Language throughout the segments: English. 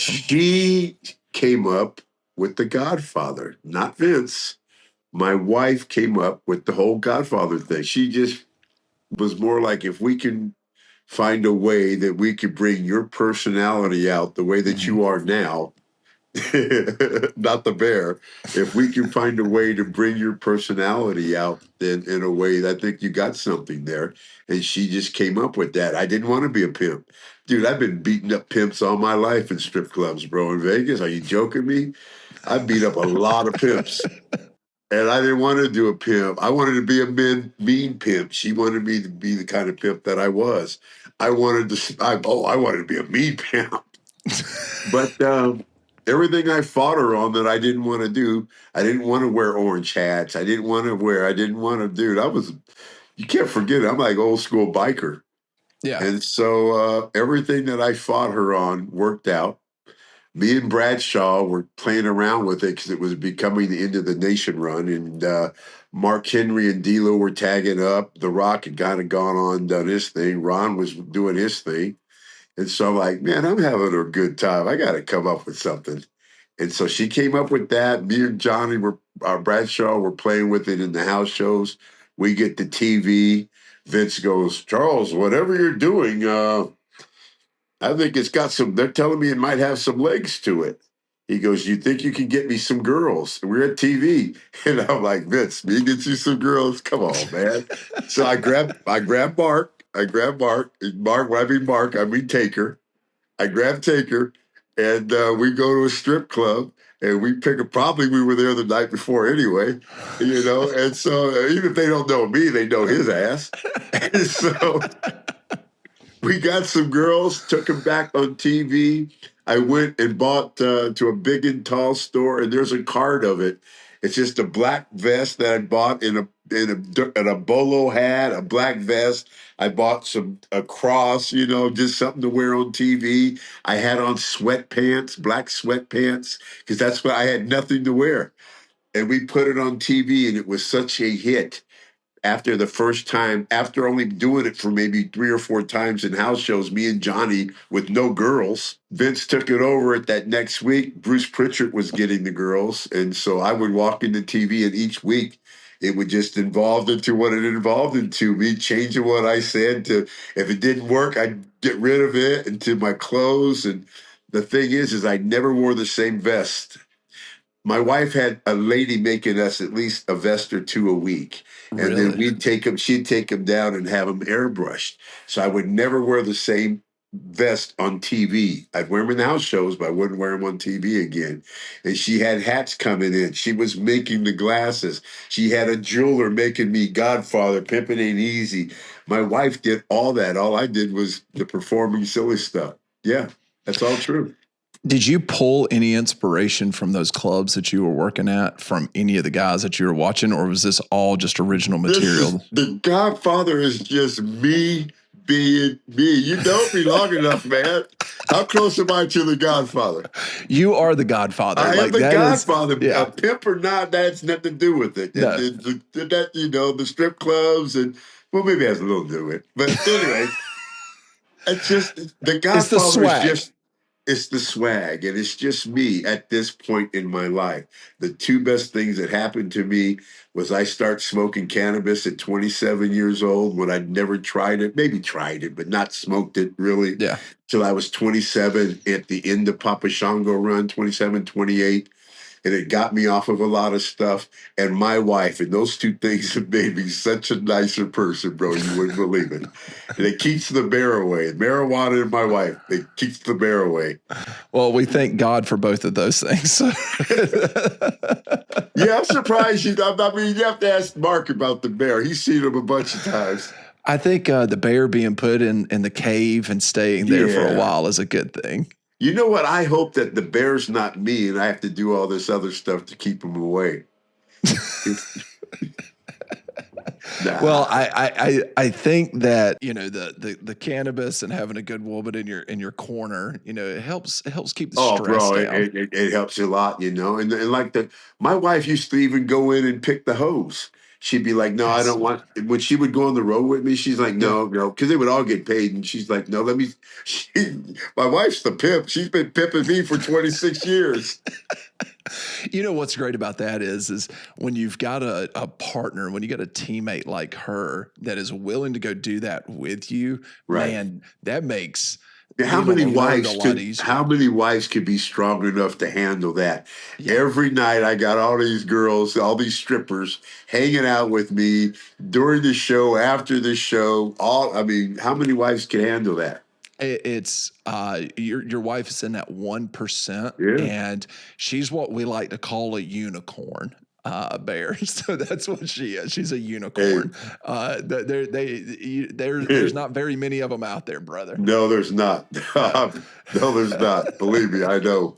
awesome. She came up with the Godfather, not Vince. My wife came up with the whole Godfather thing. She just was more like, if we can find a way that we could bring your personality out the way that you are now, not the bear. If we can find a way to bring your personality out in a way, I think you got something there. And she just came up with that. I didn't want to be a pimp. Dude, I've been beating up pimps all my life in strip clubs, bro, in Vegas. Are you joking me? I beat up a lot of pimps. And I didn't want to do a pimp. I wanted to be a mean pimp. She wanted me to be the kind of pimp that I was. I wanted to be a mean pimp. But everything I fought her on that I didn't want to do, I didn't want to wear orange hats. I didn't want to, dude, you can't forget it. I'm like old school biker. Yeah. And so everything that I fought her on worked out. Me and Bradshaw were playing around with it because it was becoming the end of the nation run. And Mark Henry and D'Lo were tagging up. The Rock had kind of gone on and done his thing. Ron was doing his thing. And so I'm like, man, I'm having a good time. I got to come up with something. And so she came up with that. Me and Johnny Bradshaw were playing with it in the house shows. We get the TV. Vince goes, Charles, whatever you're doing, I think it's got they're telling me it might have some legs to it. He goes, you think you can get me some girls? And we're at TV. And I'm like, Vince, me get you some girls? Come on, man. So I grab Mark. Mark, I mean Taker. I grab Taker, and we go to a strip club, and we probably we were there the night before anyway, and so even if they don't know me, they know his ass. And so we got some girls, took them back on TV. I went and bought to a big and tall store, and there's a card of it. It's just a black vest that I bought in a bolo hat, a black vest. I bought a cross, just something to wear on TV. I had on sweatpants, black sweatpants, because that's what I had nothing to wear. And we put it on TV, and it was such a hit. After the first time, after only doing it for maybe 3 or 4 times in house shows, me and Johnny with no girls, Vince took it over at that next week. Bruce Pritchard was getting the girls. And so I would walk into TV, and each week it would just evolve into what it evolved into. Me changing what I said to, if it didn't work, I'd get rid of it, into my clothes. And the thing is I never wore the same vest. My wife had a lady making us at least a vest or 2 a week. And then she'd take them down and have them airbrushed. So I would never wear the same vest on TV. I'd wear them in the house shows, but I wouldn't wear them on TV again. And she had hats coming in. She was making the glasses. She had a jeweler making me Godfather, Pimpin' Ain't Easy. My wife did all that. All I did was the performing silly stuff. Yeah, that's all true. Did you pull any inspiration from those clubs that you were working at from any of the guys that you were watching, or was this all just original material? The Godfather is just me being me. You know me long enough, man. How close am I to the Godfather? You are the Godfather. I am the Godfather. Yeah. A pimp or not, that's nothing to do with it. No. The strip clubs and, well, maybe it has a little to do with it. But anyway, it's just, the Godfather is just, it's the swag, and it's just me at this point in my life. The 2 best things that happened to me was I start smoking cannabis at 27 years old when I'd never tried it, maybe tried it, but not smoked it really. Yeah. Till I was 27 at the end of Papa Shango run, 27, 28. And it got me off of a lot of stuff. And my wife, and those 2 things have made me such a nicer person, bro. You wouldn't believe it. And it keeps the bear away. Marijuana and my wife, it keeps the bear away. Well, we thank God for both of those things. Yeah, I'm surprised you. I mean, you have to ask Mark about the bear. He's seen him a bunch of times. I think the bear being put in the cave and staying there for a while is a good thing. You know what? I hope that the bear's not me and I have to do all this other stuff to keep him away. Nah. Well, I think that, the cannabis and having a good woman in your corner, it helps keep the stress down. It helps a lot, And like my wife used to even go in and pick the hose. she'd be like, no, I That's don't want, when she would go on the road with me, she's like, yeah. no, because they would all get paid. And she's like, no, my wife's the pimp. She's been pimping me for 26 years. You know what's great about that is when you've got a partner, when you got a teammate like her that is willing to go do that with you, Right. man, that makes How being on many the road a wives lot could easier. how many wives could be strong enough to handle that? Yeah. Every night I got all these girls, all these strippers hanging out with me during the show, after the show. How many wives can handle that? It's your wife is in that 1%, Yeah. and she's what we like to call a unicorn. Bear, so that's what she is. She's a unicorn. There's not very many of them out there, brother. No, there's not. No, there's not. Believe me, I know.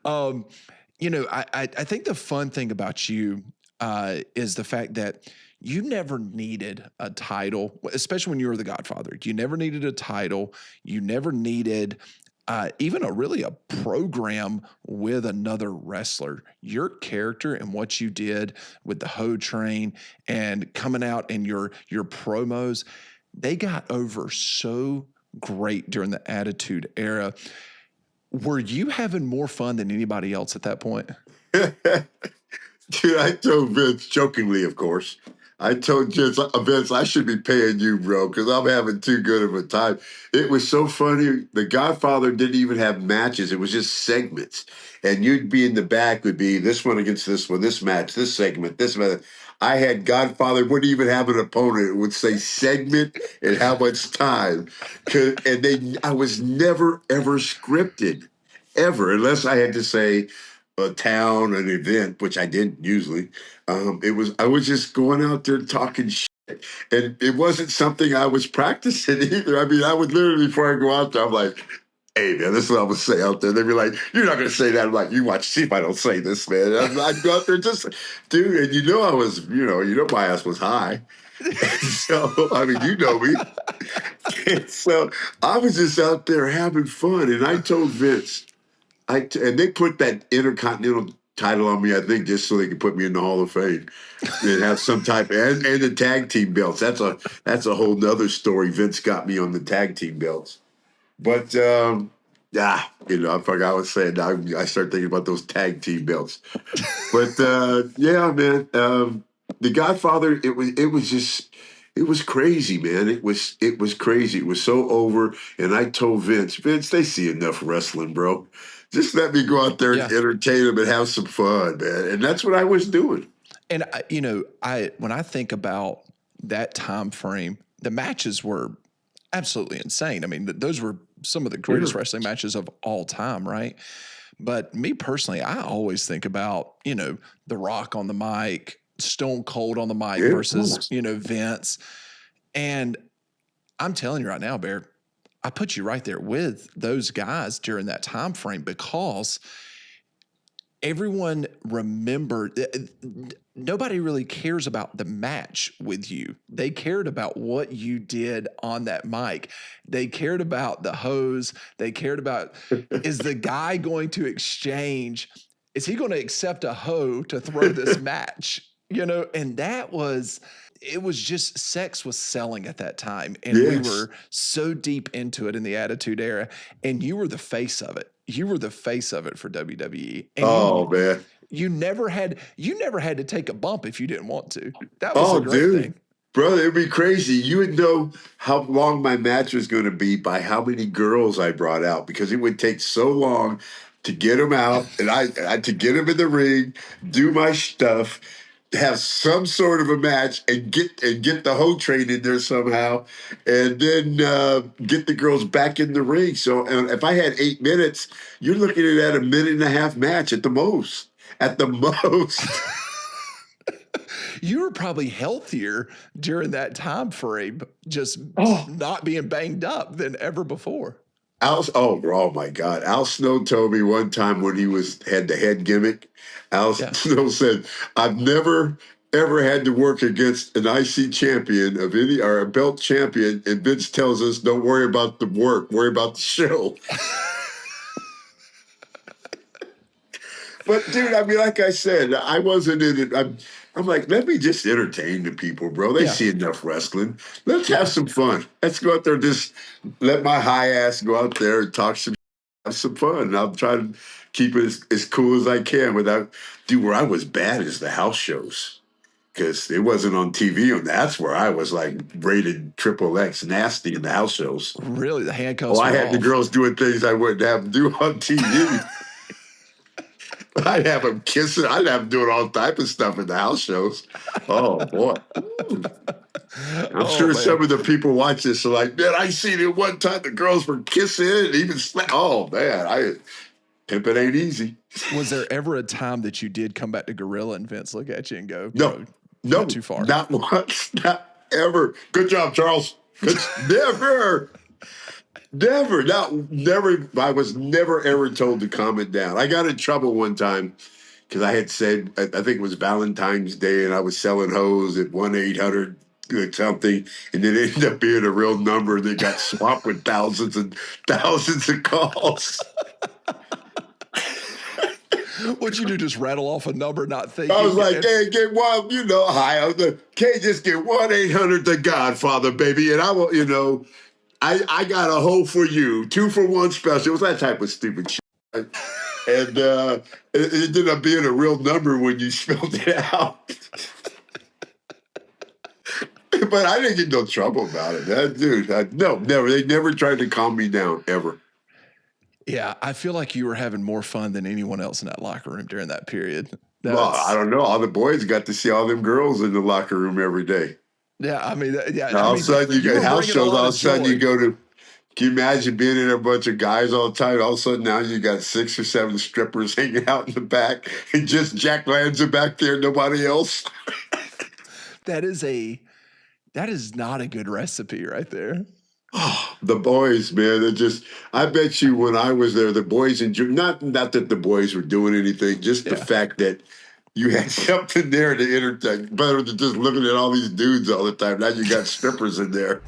You know, I think the fun thing about you is the fact that you never needed a title, especially when you were the Godfather. You never needed a title. You never needed even a program with another wrestler. Your character and what you did with the Ho Train and coming out in your promos, they got over so great during the Attitude Era. Were you having more fun than anybody else at that point? Dude, I told Vince, jokingly, of course, I told Vince, I should be paying you, bro, because I'm having too good of a time. It was so funny. The Godfather didn't even have matches. It was just segments. And you'd be in the back, would be this one against this one, this match, this segment, this match. I had Godfather, wouldn't even have an opponent. It would say segment and how much time. I was never, ever scripted, ever, unless I had to say, a town, an event, which I didn't usually. I was just going out there talking shit. And it wasn't something I was practicing either. I mean, I would literally, before I go out there, I'm like, hey, man, this is what I'm going to say out there. They'd be like, you're not going to say that. I'm like, you watch, see if I don't say this, man. I'd go out there just, dude, and I was, my ass was high. So, I mean, you know me. And so I was just out there having fun. And I told Vince, and they put that Intercontinental title on me, I think, just so they could put me in the Hall of Fame and have some type and the tag team belts. That's a whole nother story. Vince got me on the tag team belts, but I forgot what I was saying. Now I start thinking about those tag team belts. But yeah, man, the Godfather. It was crazy, man. It was crazy. It was so over. And I told Vince, they see enough wrestling, bro. Just let me go out there and entertain them and have some fun, man. And that's what I was doing. And when I think about that time frame, the matches were absolutely insane. I mean, those were some of the greatest wrestling matches of all time, right? But me personally, I always think about, The Rock on the mic, Stone Cold on the mic versus, Vince. And I'm telling you right now, Bear, I put you right there with those guys during that time frame because everyone remembered. Nobody really cares about the match with you. They cared about what you did on that mic. They cared about the hose. They cared about, is the guy going to exchange? Is he going to accept a hoe to throw this match? And it was just sex was selling at that time. And we were so deep into it in the Attitude Era. And you were the face of it. You were the face of it for WWE. And man. You never had to take a bump if you didn't want to. That was a great thing. Brother, it'd be crazy. You would know how long my match was going to be by how many girls I brought out, because it would take so long to get them out and I to get them in the ring, do my stuff, have some sort of a match, and get the whole train in there somehow, and then get the girls back in the ring. So if I had 8 minutes, you're looking at a minute and a half match at the most. At the most. You were probably healthier during that time frame, just not being banged up than ever before. Oh my God. Al Snow told me one time when he had the head gimmick, Snow said, I've never ever had to work against an IC champion or a belt champion, and Vince tells us, don't worry about the work, worry about the show. But dude, I mean, like I said, I wasn't in it. I'm like, let me just entertain the people, bro. They Yeah. see enough wrestling. Let's have some fun. Let's go out there, just let my high ass go out there and talk some, have some fun. And I'll try to keep it as cool as I can without, dude, where I was bad is the house shows. Because it wasn't on TV, and that's where I was like rated triple X nasty in the house shows. Really, the handcuffs Oh, I were had the off. girls doing things I wouldn't have them do on TV. I'd have them kissing. I'd have them doing all type of stuff in the house shows. Oh boy. I'm sure man. some of the people watch this are like, man, I seen it one time. The girls were kissing and even oh man, pimping ain't easy. Was there ever a time that you did come back to Gorilla and Vince look at you and go, No, bro, no, went too far? not once, not ever. Good job, Charles. Never. Never, never. I was never ever told to calm it down. I got in trouble one time because I had said, I think it was Valentine's Day, and I was selling hose at 1-800 something, and it ended up being a real number that got swamped with thousands and thousands of calls. What'd you do? Just rattle off a number, not thinking? I was like, hey, get one, hi. Can't just get 1-800 the Godfather, baby, and I will, I got a hole for you, 2-for-1 special. It was that type of stupid shit. And it ended up being a real number when you spelled it out. But I didn't get no trouble about it. No, never. They never tried to calm me down, ever. Yeah, I feel like you were having more fun than anyone else in that locker room during that period. Well, I don't know. All the boys got to see all them girls in the locker room every day. Yeah, I mean, All of a sudden, you get house shows. All of a sudden, you go to. Can you imagine being in a bunch of guys all the time? All of a sudden, now you got 6 or 7 strippers hanging out in the back, and just Jack Lanza back there, nobody else. That is not a good recipe right there. Oh, the boys, man. I bet you when I was there, the boys enjoyed, not that the boys were doing anything, just the fact that you had something there to entertain, better than just looking at all these dudes all the time. Now you got strippers in there.